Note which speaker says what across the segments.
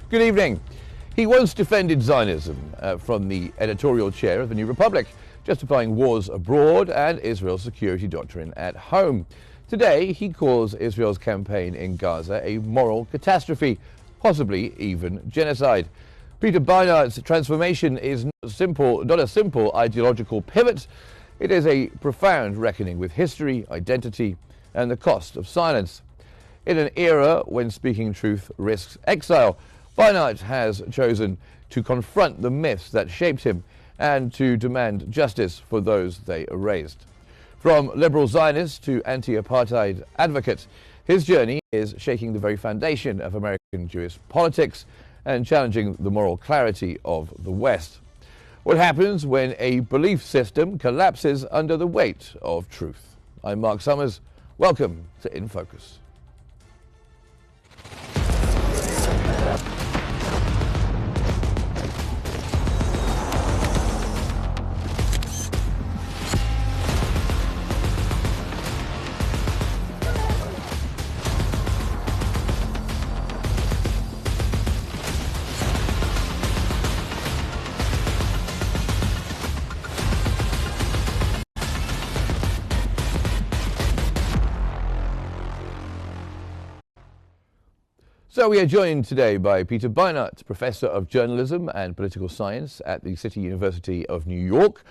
Speaker 1: Good evening. He once defended Zionism from the editorial chair of the New Republic, justifying wars abroad and Israel's security doctrine at home. Today, he calls Israel's campaign in Gaza a moral catastrophe, possibly even genocide. Peter Beinart's transformation is not a simple ideological pivot. It is a profound reckoning with history, identity, and the cost of silence. In an era when speaking truth risks exile, Beinart has chosen to confront the myths that shaped him and to demand justice for those they erased. From liberal Zionist to anti-apartheid advocate, his journey is shaking the very foundation of American Jewish politics and challenging the moral clarity of the West. What happens when a belief system collapses under the weight of truth? I'm Mark Summers. Welcome to In Focus. So we are joined today by Peter Beinart, Professor of Journalism and Political Science at the City University of New York,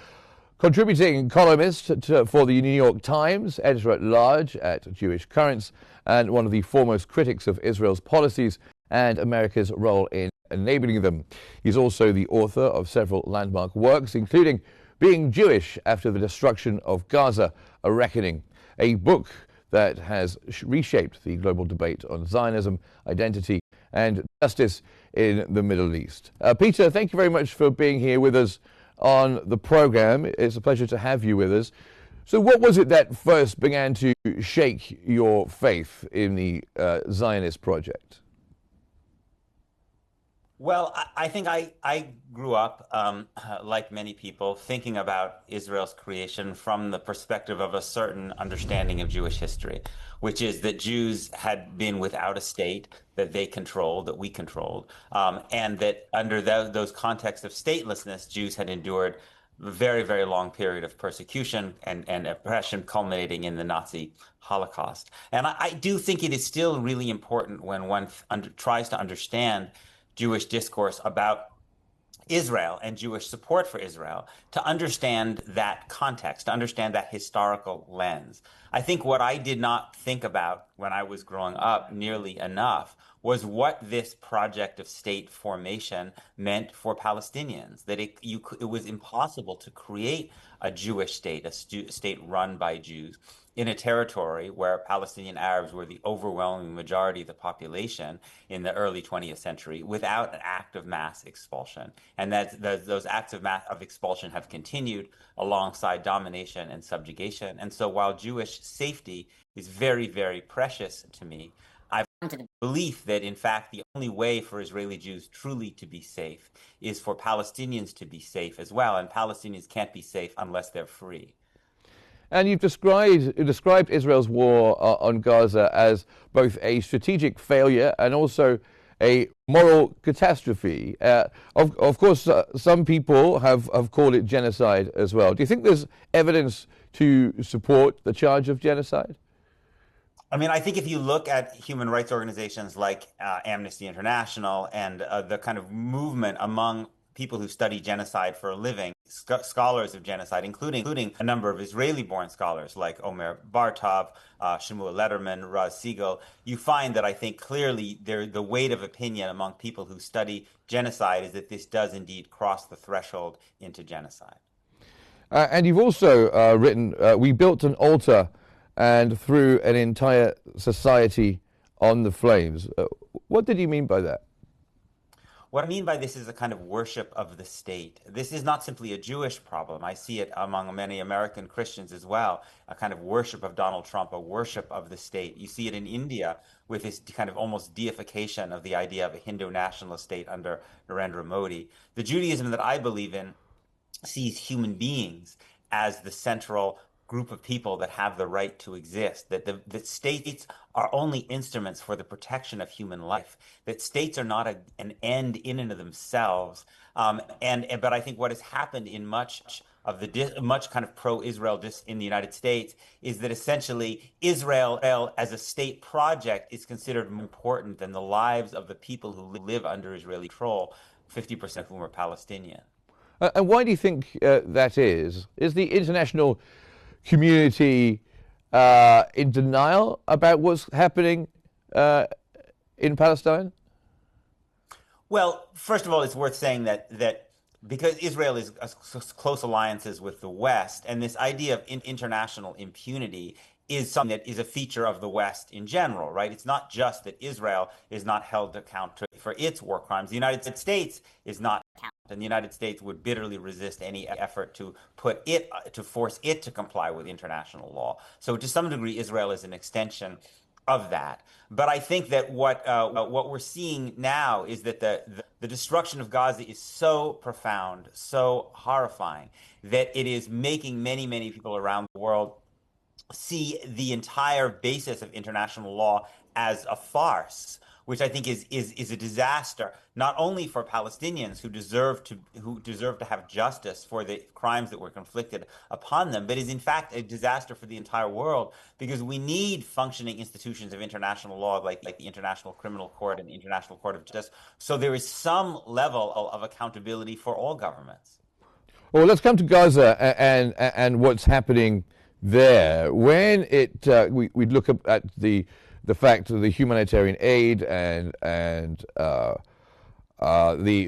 Speaker 1: contributing columnist for the New York Times, editor-at-large at Jewish Currents, and one of the foremost critics of Israel's policies and America's role in enabling them. He's also the author of several landmark works, including Being Jewish After the Destruction of Gaza, A Reckoning, a book that has reshaped the global debate on Zionism, identity, and justice in the Middle East. Peter, thank you very much for being here with us on the program. It's a pleasure to have you with us. So what was it that first began to shake your faith in the Zionist project?
Speaker 2: Well, I think I grew up, like many people, thinking about Israel's creation from the perspective of a certain understanding of Jewish history, which is that Jews had been without a state that they controlled, that we controlled, and that under those contexts of statelessness, Jews had endured a very, very long period of persecution and oppression culminating in the Nazi Holocaust. And I do think it is still really important when one tries to understand Jewish discourse about Israel and Jewish support for Israel, to understand that context, to understand that historical lens. I think what I did not think about when I was growing up nearly enough was what this project of state formation meant for Palestinians, that it was impossible to create a Jewish state, a state run by Jews, in a territory where Palestinian Arabs were the overwhelming majority of the population in the early 20th century, without an act of mass expulsion. And those acts of expulsion have continued alongside domination and subjugation. And so while Jewish safety is very, very precious to me, I've come to the belief that, in fact, the only way for Israeli Jews truly to be safe is for Palestinians to be safe as well. And Palestinians can't be safe unless they're free.
Speaker 1: And you've described Israel's war on Gaza as both a strategic failure and also a moral catastrophe. Of course, some people have called it genocide as well. Do you think there's evidence to support the charge of genocide?
Speaker 2: I mean, I think if you look at human rights organizations like Amnesty International and the kind of movement among people who study genocide for a living, scholars of genocide, including a number of Israeli-born scholars like Omer Bartov, Shmuel Lederman, Raz Siegel, you find that I think clearly the weight of opinion among people who study genocide is that this does indeed cross the threshold into genocide.
Speaker 1: And you've also written, we built an altar and threw an entire society on the flames. What did you mean by that?
Speaker 2: What I mean by this is a kind of worship of the state. This is not simply a Jewish problem. I see it among many American Christians as well, a kind of worship of Donald Trump, a worship of the state. You see it in India with this kind of almost deification of the idea of a Hindu nationalist state under Narendra Modi. The Judaism that I believe in sees human beings as the central group of people that have the right to exist, that that states are only instruments for the protection of human life, that states are not an end in and of themselves. But I think what has happened in much kind of pro-Israel in the United States is that essentially Israel as a state project is considered more important than the lives of the people who live under Israeli control, 50% of whom are Palestinian.
Speaker 1: And why do you think that is? Is the international community in denial about what's happening in Palestine?
Speaker 2: Well, first of all, it's worth saying that because Israel is close alliances with the West, and this idea of international impunity is something that is a feature of the West in general, right? It's not just that Israel is not held to account for its war crimes. The United States is not, and the United States would bitterly resist any effort to force it to comply with international law. So to some degree, Israel is an extension of that. But I think that what we're seeing now is that the destruction of Gaza is so profound, so horrifying, that it is making many people around the world see the entire basis of international law as a farce, which I think is a disaster, not only for Palestinians who deserve to have justice for the crimes that were inflicted upon them, but is in fact a disaster for the entire world, because we need functioning institutions of international law like the International Criminal Court and the International Court of Justice, so there is some level of accountability for all governments.
Speaker 1: Well, let's come to Gaza and what's happening there. When we look at the fact of the humanitarian aid and the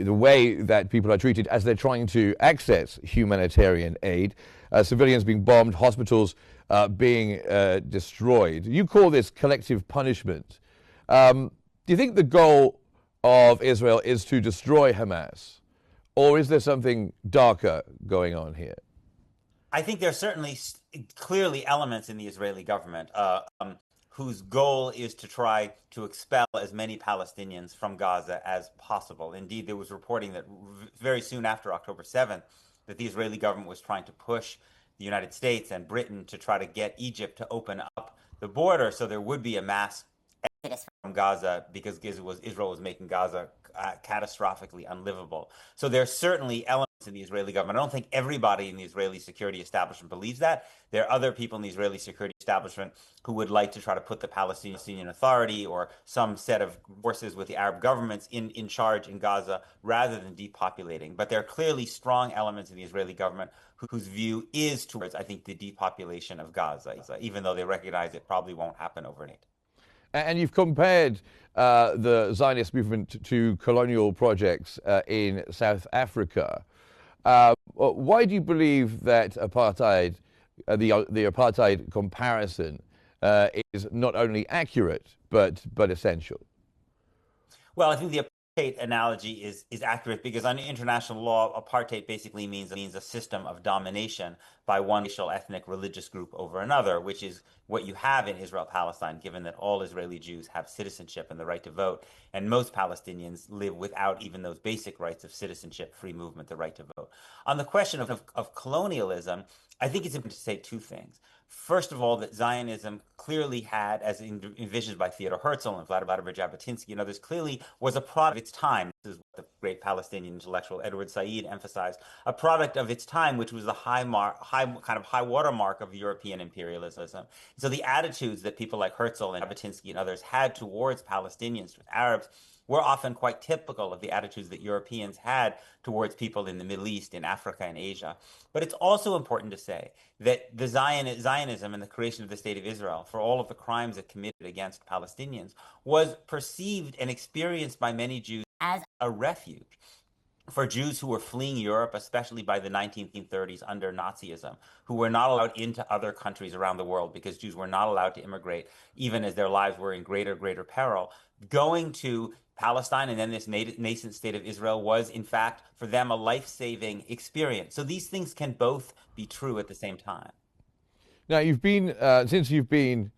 Speaker 1: way that people are treated as they're trying to access humanitarian aid, civilians being bombed, hospitals being destroyed. You call this collective punishment. Do you think the goal of Israel is to destroy Hamas, or is there something darker going on here?
Speaker 2: I think there are certainly clearly elements in the Israeli government whose goal is to try to expel as many Palestinians from Gaza as possible. Indeed, there was reporting that very soon after October 7th, that the Israeli government was trying to push the United States and Britain to try to get Egypt to open up the border so there would be a mass exodus from Gaza, because Israel was making Gaza catastrophically unlivable. So there are certainly elements in the Israeli government. I don't think everybody in the Israeli security establishment believes that. There are other people in the Israeli security establishment who would like to try to put the Palestinian Authority or some set of forces with the Arab governments in charge in Gaza rather than depopulating. But there are clearly strong elements in the Israeli government whose view is towards, I think, the depopulation of Gaza, even though they recognize it probably won't happen overnight.
Speaker 1: And you've compared the Zionist movement to colonial projects in South Africa. Why do you believe that apartheid, the apartheid comparison, is not only accurate but essential?
Speaker 2: Well, I think the apartheid analogy is accurate because under international law, apartheid basically means a system of domination by one racial, ethnic, religious group over another, which is what you have in Israel-Palestine, given that all Israeli Jews have citizenship and the right to vote, and most Palestinians live without even those basic rights of citizenship, free movement, the right to vote. On the question of colonialism, I think it's important to say two things. First of all, that Zionism clearly had, as envisioned by Theodor Herzl and Vladimir Jabotinsky and others, clearly was a product of its time. This is what the great Palestinian intellectual Edward Said emphasized, a product of its time, which was the high water mark of European imperialism. So the attitudes that people like Herzl and Jabotinsky and others had towards Palestinians, Arabs, were often quite typical of the attitudes that Europeans had towards people in the Middle East, in Africa, and Asia. But it's also important to say that the Zionism and the creation of the State of Israel, for all of the crimes it committed against Palestinians, was perceived and experienced by many Jews as a refuge. For Jews who were fleeing Europe, especially by the 1930s under Nazism, who were not allowed into other countries around the world because Jews were not allowed to immigrate, even as their lives were in greater peril, going to Palestine and then this nascent state of Israel was, in fact, for them a life-saving experience. So these things can both be true at the same time.
Speaker 1: Now, since you've been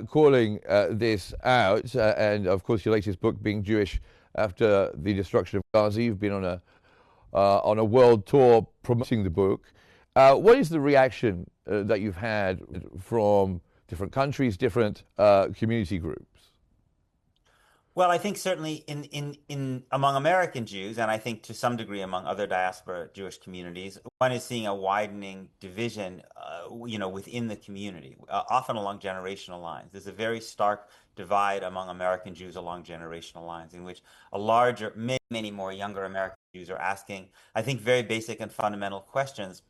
Speaker 1: calling this out, and of course your latest book being Jewish After the Destruction of Gaza, you've been on a world tour promoting the book. What is the reaction that you've had from different countries, different community groups?
Speaker 2: Well, I think certainly in among American Jews, and I think to some degree among other diaspora Jewish communities, one is seeing a widening division, within the community, often along generational lines. There's a very stark divide among American Jews along generational lines, in which a larger, many more younger American Jews are asking, I think, very basic and fundamental questions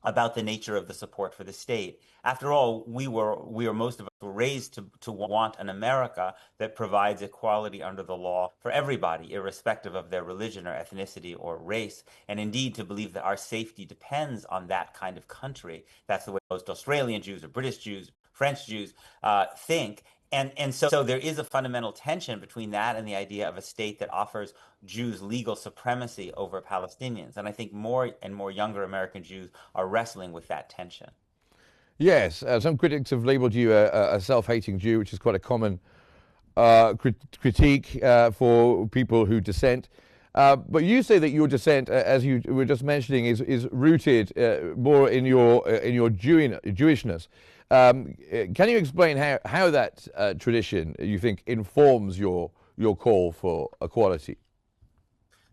Speaker 2: about the nature of the support for the state. After all, most of us were raised to want an America that provides equality under the law for everybody, irrespective of their religion or ethnicity or race, and indeed to believe that our safety depends on that kind of country. That's the way most Australian Jews or British Jews, French Jews think. And so there is a fundamental tension between that and the idea of a state that offers Jews legal supremacy over Palestinians. And I think more and more younger American Jews are wrestling with that tension.
Speaker 1: Yes, some critics have labeled you a self-hating Jew, which is quite a common critique for people who dissent. But you say that your dissent, as you were just mentioning, is rooted more in your Jewishness. Can you explain how that tradition, you think, informs your call for equality?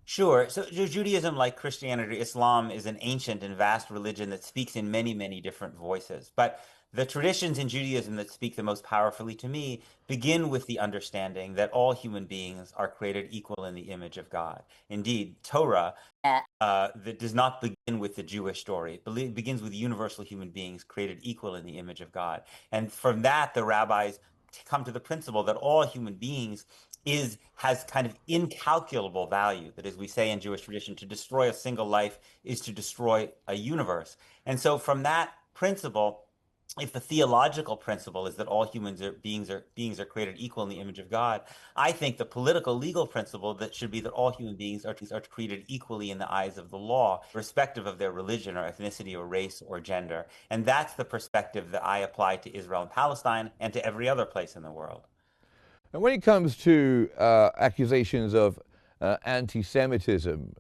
Speaker 2: Sure. So Judaism, like Christianity, Islam, is an ancient and vast religion that speaks in many, many different voices. But the traditions in Judaism that speak the most powerfully to me begin with the understanding that all human beings are created equal in the image of God. Indeed, Torah that does not begin with the Jewish story. It begins with universal human beings created equal in the image of God. And from that, the rabbis come to the principle that all human beings has kind of incalculable value. That, as we say in Jewish tradition, to destroy a single life is to destroy a universe. And so from that principle, if the theological principle is that all beings are created equal in the image of God, I think the political legal principle that should be that all human beings are treated equally in the eyes of the law, irrespective of their religion or ethnicity or race or gender. And that's the perspective that I apply to Israel and Palestine and to every other place in the world.
Speaker 1: And when it comes to accusations of anti-Semitism,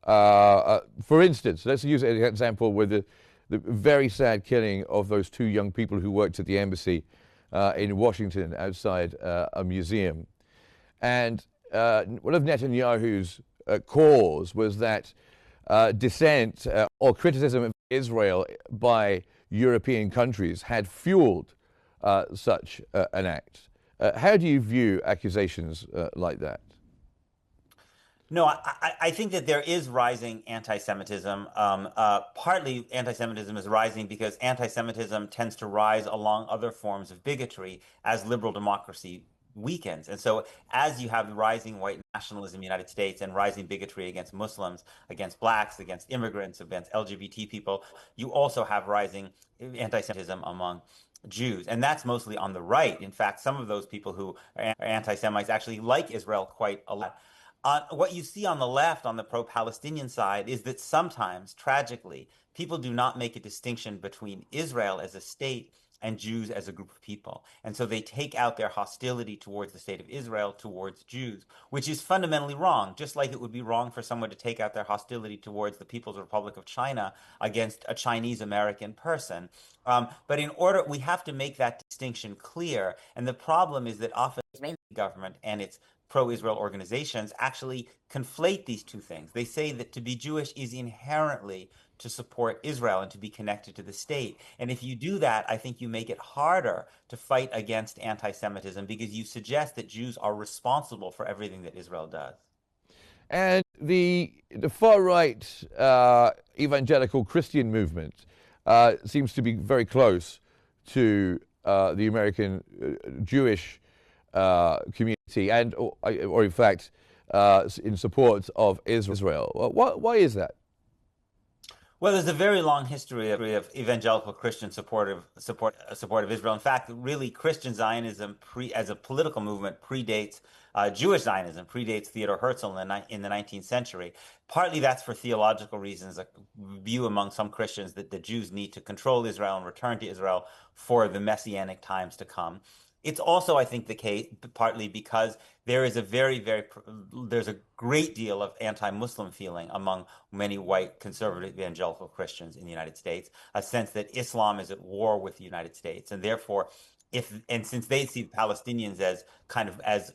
Speaker 1: for instance, let's use an example with the very sad killing of those two young people who worked at the embassy in Washington outside a museum. And one of Netanyahu's cause was that dissent or criticism of Israel by European countries had fueled such an act. How do you view accusations like that?
Speaker 2: No, I think that there is rising anti-Semitism. Partly anti-Semitism is rising because anti-Semitism tends to rise along other forms of bigotry as liberal democracy weakens. And so as you have rising white nationalism in the United States and rising bigotry against Muslims, against blacks, against immigrants, against LGBT people, you also have rising anti-Semitism among Jews. And that's mostly on the right. In fact, some of those people who are anti-Semites actually like Israel quite a lot. What you see on the left, on the pro-Palestinian side, is that sometimes, tragically, people do not make a distinction between Israel as a state and Jews as a group of people. And so they take out their hostility towards the state of Israel towards Jews, which is fundamentally wrong, just like it would be wrong for someone to take out their hostility towards the People's Republic of China against a Chinese American person. But we have to make that distinction clear. And the problem is that often the Israeli government and its pro-Israel organizations actually conflate these two things. They say that to be Jewish is inherently to support Israel and to be connected to the state. And if you do that, I think you make it harder to fight against anti-Semitism because you suggest that Jews are responsible for everything that Israel does.
Speaker 1: And the far-right evangelical Christian movement seems to be very close to the American Jewish community, and or in fact, in support of Israel. Why is that?
Speaker 2: Well, there's a very long history of evangelical Christian support of Israel. In fact, really, Christian Zionism, as a political movement, predates Jewish Zionism, predates Theodor Herzl in the 19th century. Partly that's for theological reasons, a view among some Christians that the Jews need to control Israel and return to Israel for the messianic times to come. It's also, I think, the case partly because there is a there's a great deal of anti-Muslim feeling among many white conservative evangelical Christians in the United States, a sense that Islam is at war with the United States, and therefore, since they see Palestinians as kind of as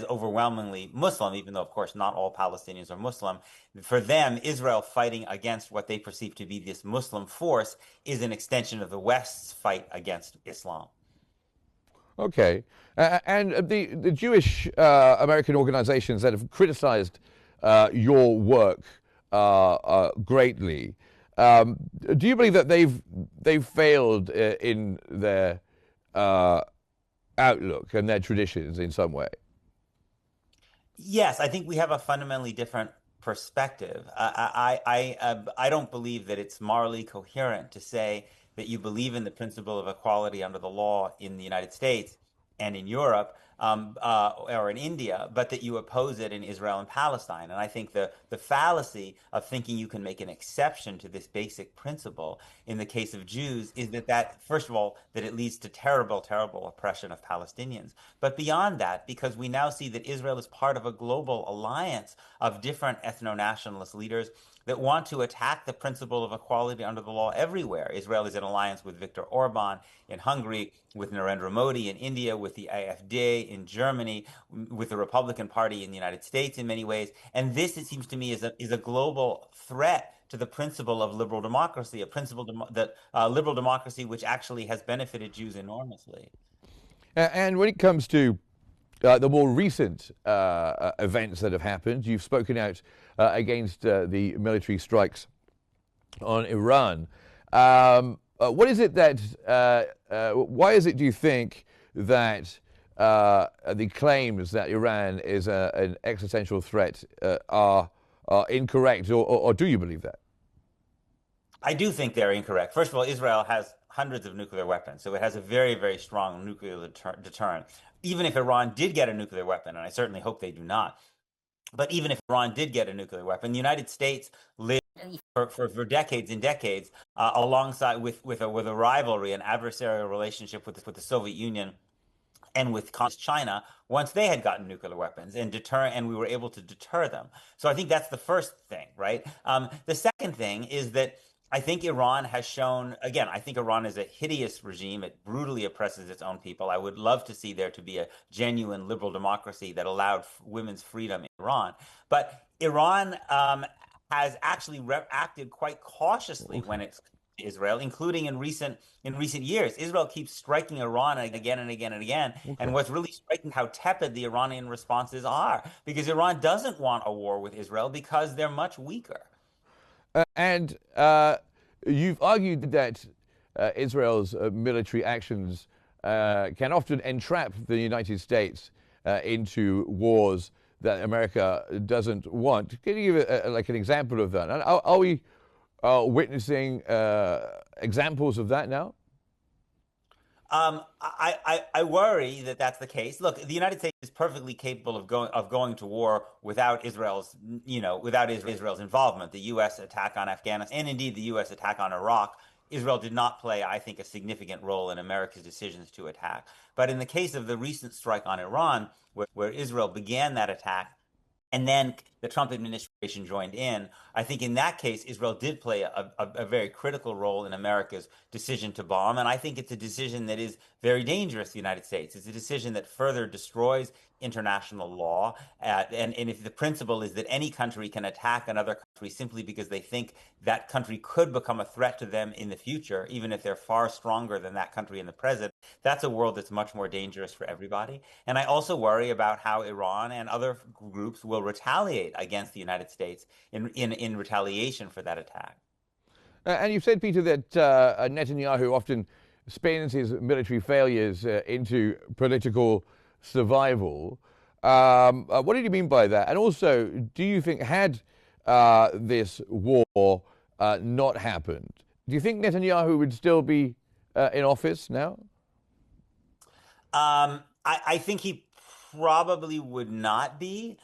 Speaker 2: overwhelmingly Muslim, even though of course not all Palestinians are Muslim, for them, Israel fighting against what they perceive to be this Muslim force is an extension of the West's fight against Islam.
Speaker 1: Okay. And the Jewish American organizations that have criticized your work greatly, do you believe that they've failed in their outlook and their traditions in some way?
Speaker 2: Yes, I think we have a fundamentally different perspective. I don't believe that it's morally coherent to say that you believe in the principle of equality under the law in the United States and in Europe, or in India, but that you oppose it in Israel and Palestine. And I think the fallacy of thinking you can make an exception to this basic principle in the case of Jews is that first of all, that it leads to terrible, terrible oppression of Palestinians. But beyond that, because we now see that Israel is part of a global alliance of different ethno-nationalist leaders that want to attack the principle of equality under the law everywhere. Israel is in alliance with Viktor Orban in Hungary, with Narendra Modi in India, with the AfD in Germany, with the Republican Party in the United States in many ways. And this, it seems to me, is a global threat to the principle of liberal democracy, a principle that liberal democracy which actually has benefited Jews enormously.
Speaker 1: And when it comes to the more recent events that have happened, you've spoken out against the military strikes on Iran. What is it that, why is it, do you think, that the claims that Iran is an existential threat are incorrect, or do you believe that?
Speaker 2: I do think they're incorrect. First of all, Israel has hundreds of nuclear weapons, so it has a very, very strong nuclear deterrent. Even if Iran did get a nuclear weapon, and I certainly hope they do not, but even if Iran did get a nuclear weapon, the United States lived for decades and decades alongside with a rivalry, an adversarial relationship with the Soviet Union and with China once they had gotten nuclear weapons and we were able to deter them. So I think that's the first thing, right? The second thing is that I think Iran has shown, again, I think Iran is a hideous regime. It brutally oppresses its own people. I would love to see there to be a genuine liberal democracy that allowed women's freedom in Iran. But Iran has actually acted quite cautiously when it's Israel, including in recent years. Israel keeps striking Iran again and again and again. Okay. And what's really striking how tepid the Iranian responses are, because Iran doesn't want a war with Israel because they're much weaker.
Speaker 1: And you've argued that Israel's military actions can often entrap the United States into wars that America doesn't want. Can you give like an example of that? Are we witnessing examples of that now?
Speaker 2: I worry that that's the case. Look, the United States is perfectly capable of going to war without Israel's involvement. The U.S. attack on Afghanistan and indeed the U.S. attack on Iraq, Israel did not play, I think, a significant role in America's decisions to attack. But in the case of the recent strike on Iran, where Israel began that attack, and then the Trump administration joined in, I think in that case, Israel did play a very critical role in America's decision to bomb. And I think it's a decision that is very dangerous to the United States. It's a decision that further destroys international law. And if the principle is that any country can attack another country simply because they think that country could become a threat to them in the future, even if they're far stronger than that country in the present, that's a world that's much more dangerous for everybody. And I also worry about how Iran and other groups will retaliate against the United States in retaliation for that attack.
Speaker 1: And you've said, Peter, that Netanyahu often spins his military failures into political survival. What did you mean by that? And also, do you think had this war not happened, do you think Netanyahu would still be in office now?
Speaker 2: I think he probably would not be.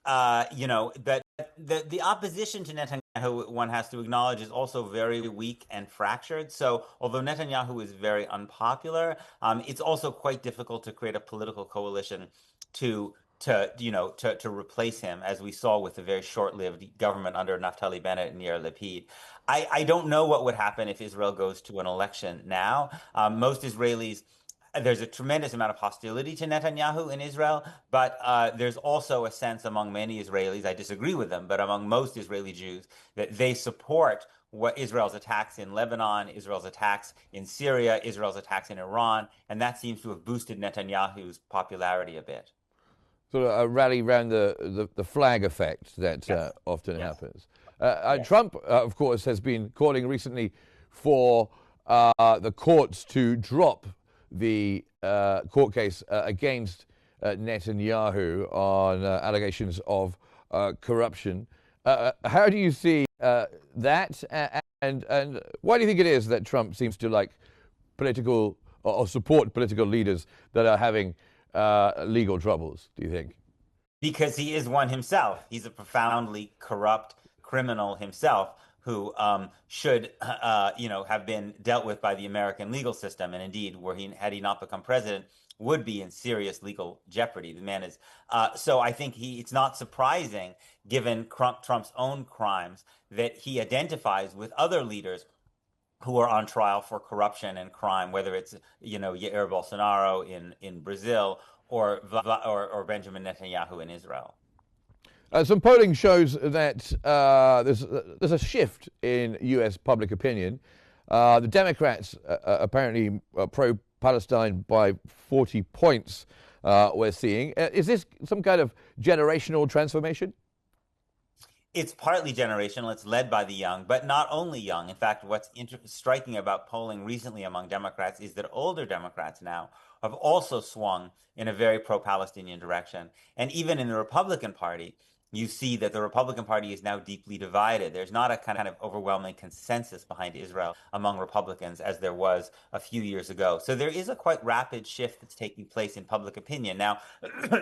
Speaker 2: That the opposition to Netanyahu, one has to acknowledge, is also very weak and fractured. So although Netanyahu is very unpopular, it's also quite difficult to create a political coalition to replace him, as we saw with the very short-lived government under Naftali Bennett and Yair Lapid. I don't know what would happen if Israel goes to an election now. Most Israelis, there's a tremendous amount of hostility to Netanyahu in Israel, but there's also a sense among many Israelis, I disagree with them, but among most Israeli Jews, that they support what Israel's attacks in Lebanon, Israel's attacks in Syria, Israel's attacks in Iran, and that seems to have boosted Netanyahu's popularity a bit.
Speaker 1: Sort of a rally around the flag effect that
Speaker 2: Yes.
Speaker 1: often
Speaker 2: Yes.
Speaker 1: happens.
Speaker 2: Yes.
Speaker 1: Trump, of course, has been calling recently for the courts to drop the court case against Netanyahu on allegations of corruption. How do you see that, and why do you think it is that Trump seems to like political or support political leaders that are having legal troubles, do you think?
Speaker 2: Because he is one himself. He's a profoundly corrupt criminal himself who should, have been dealt with by the American legal system, and indeed, had he not become president, would be in serious legal jeopardy. The man is so. I think it's not surprising, given Trump's own crimes, that he identifies with other leaders who are on trial for corruption and crime, whether it's Jair Bolsonaro in Brazil or Benjamin Netanyahu in Israel.
Speaker 1: Some polling shows that there's a shift in U.S. public opinion. The Democrats apparently pro-Palestine by 40 points. We're seeing. Is this some kind of generational transformation?
Speaker 2: It's partly generational. It's led by the young, but not only young. In fact, what's striking about polling recently among Democrats is that older Democrats now have also swung in a very pro-Palestinian direction. And even in the Republican Party, you see that the Republican Party is now deeply divided. There's not a kind of overwhelming consensus behind Israel among Republicans as there was a few years ago. So there is a quite rapid shift that's taking place in public opinion. Now,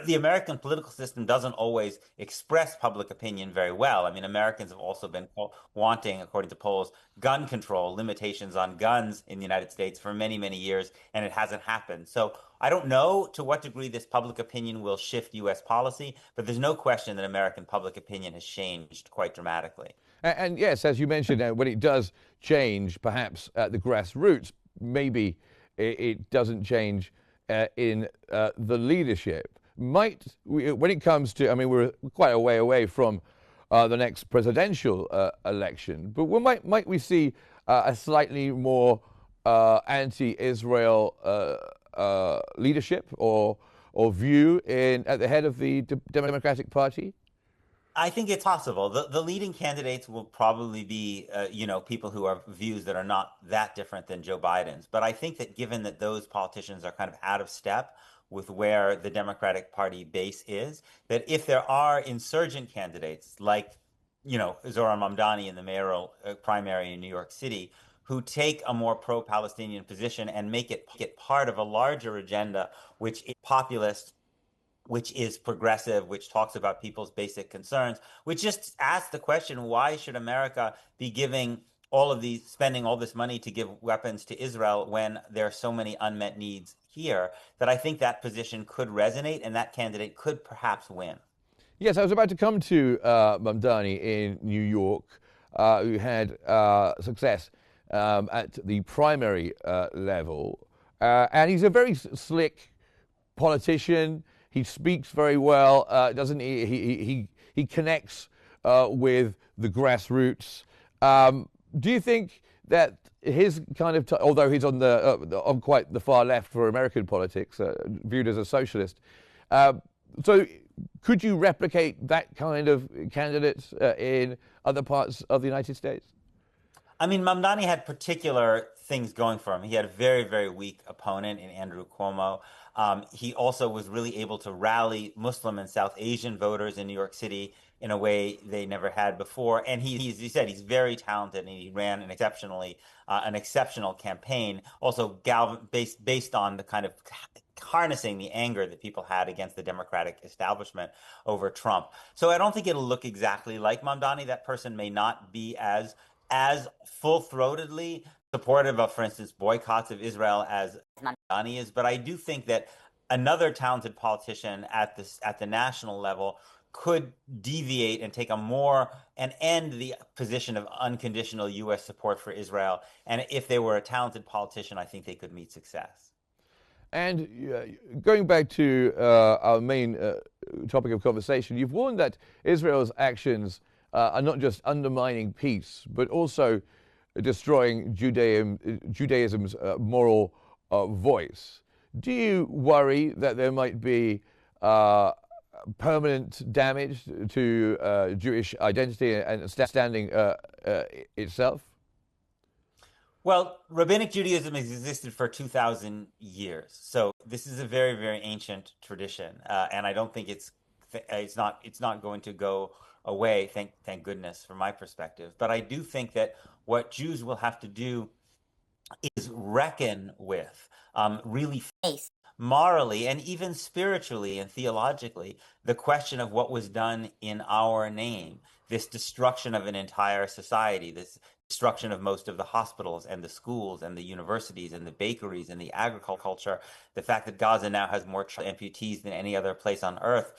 Speaker 2: the American political system doesn't always express public opinion very well. I mean, Americans have also been wanting, according to polls, gun control, limitations on guns in the United States for many, many years, and it hasn't happened. So I don't know to what degree this public opinion will shift U.S. policy, but there's no question that American public opinion has changed quite dramatically.
Speaker 1: And yes, as you mentioned, when it does change, perhaps at the grassroots, maybe it doesn't change in the leadership. When it comes to, I mean, we're quite a way away from the next presidential election, but might we see a slightly more anti-Israel leadership or view at the head of the Democratic Party?
Speaker 2: I think it's possible. The leading candidates will probably be, people who have views that are not that different than Joe Biden's. But I think that given that those politicians are kind of out of step with where the Democratic Party base is, that if there are insurgent candidates like, Zohran Mamdani in the mayoral primary in New York City, who take a more pro-Palestinian position and make it part of a larger agenda, which is populist, which is progressive, which talks about people's basic concerns, which just asks the question, why should America be spending all this money to give weapons to Israel when there are so many unmet needs here? That I think that position could resonate and that candidate could perhaps win.
Speaker 1: Yes, I was about to come to Mamdani in New York, who had success at the primary level. And he's a very slick politician. He speaks very well, doesn't he? He connects with the grassroots. Do you think that his kind of, although he's on quite the far left for American politics, viewed as a socialist, so could you replicate that kind of candidate in other parts of the United States?
Speaker 2: I mean, Mamdani had particular things going for him. He had a very, very weak opponent in Andrew Cuomo. He also was really able to rally Muslim and South Asian voters in New York City in a way they never had before. And as you said, he's very talented, and he ran an exceptional campaign, also based on the kind of harnessing the anger that people had against the Democratic establishment over Trump. So I don't think it'll look exactly like Mamdani. That person may not be as full-throatedly supportive of, for instance, boycotts of Israel as Mamdani is. But I do think that another talented politician at the national level could deviate and take and end the position of unconditional U.S. support for Israel. And if they were a talented politician, I think they could meet success.
Speaker 1: And going back to our main topic of conversation, you've warned that Israel's actions are not just undermining peace, but also destroying Judaism's moral voice. Do you worry that there might be permanent damage to Jewish identity and standing itself?
Speaker 2: Well, Rabbinic Judaism has existed for 2,000 years, so this is a very, very ancient tradition, and I don't think it's not going to go away. Thank goodness, from my perspective. But I do think that what Jews will have to do is reckon with, really face morally and even spiritually and theologically the question of what was done in our name, this destruction of an entire society, this destruction of most of the hospitals and the schools and the universities and the bakeries and the agriculture, the fact that Gaza now has more amputees than any other place on earth.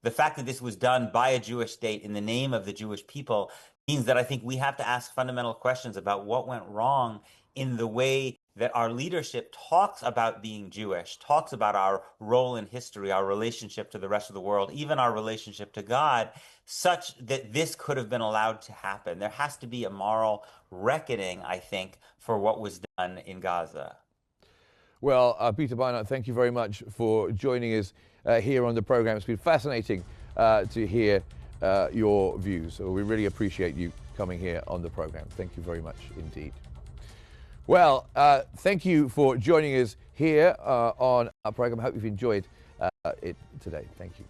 Speaker 2: The fact that this was done by a Jewish state in the name of the Jewish people means that I think we have to ask fundamental questions about what went wrong in the way that our leadership talks about being Jewish, talks about our role in history, our relationship to the rest of the world, even our relationship to God, such that this could have been allowed to happen. There has to be a moral reckoning, I think, for what was done in Gaza.
Speaker 1: Well, Peter Beinart, thank you very much for joining us here on the program. It's been fascinating to hear your views. So we really appreciate you coming here on the program. Thank you very much indeed. Well, thank you for joining us here on our program. I hope you've enjoyed it today. Thank you.